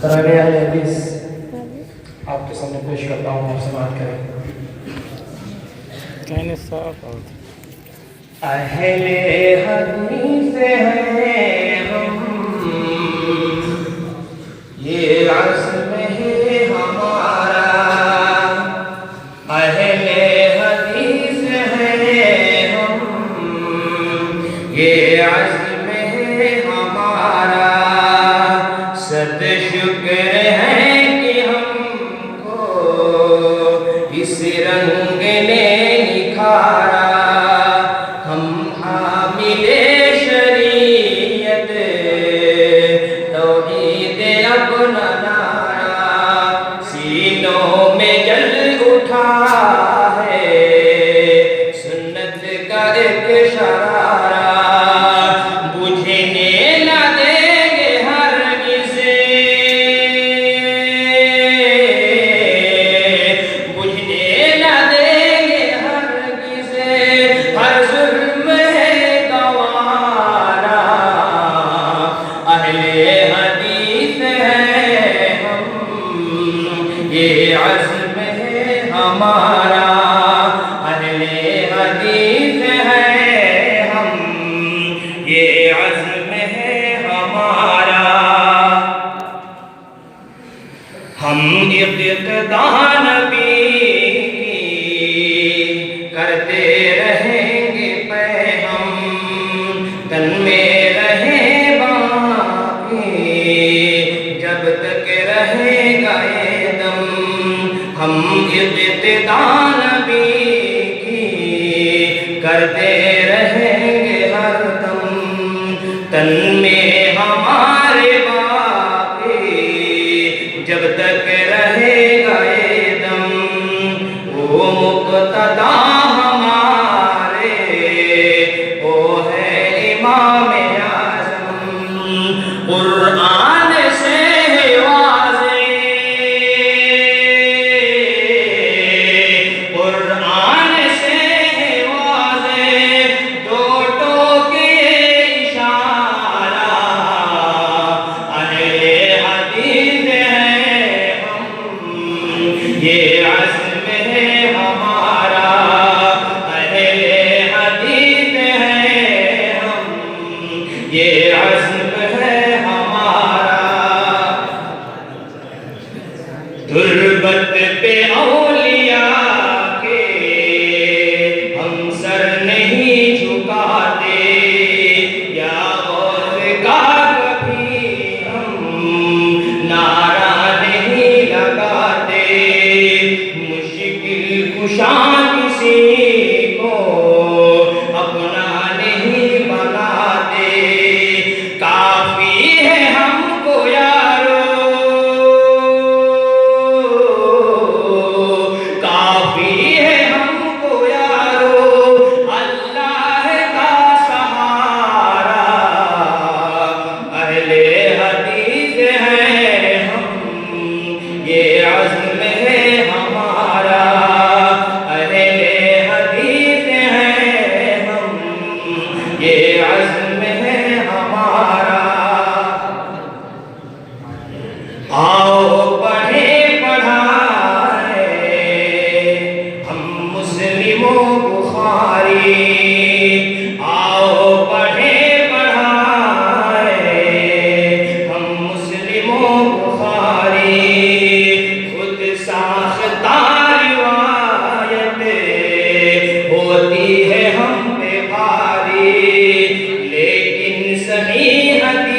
ترانہ اہل حدیث آپ کے سامنے پیش کرتا ہوں، آپ سماعت کریں۔ اہل حدیث ہیں ہم، یہ عزم ہے ہمارا۔ اہل حدیث ہیں ہم، یہ عزم ہے ہمارا۔ صد شکر ہے کہ ہم کو اس رنگ نے نکھارا۔ ہم حامل شریعت توحید اپنا نعرہ سینوں میں جل اٹھا ہے، سنت کا ایک شرارہ۔ بجھنے نہ دیں گے ہرگز، بجھنے نہ دیں گے ہرگز، ہر ظلم ہے گوارا۔ اہل حدیث ہیں ہم، یہ عزم ہے ہمارا۔ اہل حدیث ہیں ہم، یہ عزم ہے ہمارا۔ ہم اقتدا نبی کی کرتے رہیں گے پہ ہم، تن میں رہے باقی جب تک رہے گا یہ دم۔ ہم اقتدا نبی کی کرتے رہیں گے ہر دم، تن میں ہمارے باقی جب تک رہے گا یہ دم۔ وہ مقتدا ہمارے، وہ ہے امام اعظم۔ قرآن سے ہے واضح، قرآن سے ہے واضح، دو ٹوکے اشارہ۔ اہل حدیث ہیں ہم، یہ عزم ہے ہمارا۔ اہل حدیث ہیں ہم، یہ عزم ہے ہمارا۔ تربت پہ اولیاء کے ہم سر نہیں جھکاتے، یا غوث کا کبھی ہم نعرہ نہیں لگاتے۔ مشکل کشا کسی کو اپنا نہیں بناتے، کافی ہے ہم کو یارو، کافی ہے ہم کو یارو، اللہ کا سہارا۔ اہل حدیث ہیں ہم، یہ عزم ہے ہمارا۔ اہل حدیث ہیں ہم، یہ عزم ہے ہمارا۔ آؤ پڑھیں پڑھائیں ہم مسلم و بخاری، آؤ پڑھیں پڑھائیں ہم مسلم و بخاری۔ خود ساختہ روایت ہوتی ہے ہم پہ بھاری، لیکن صحیح حدیث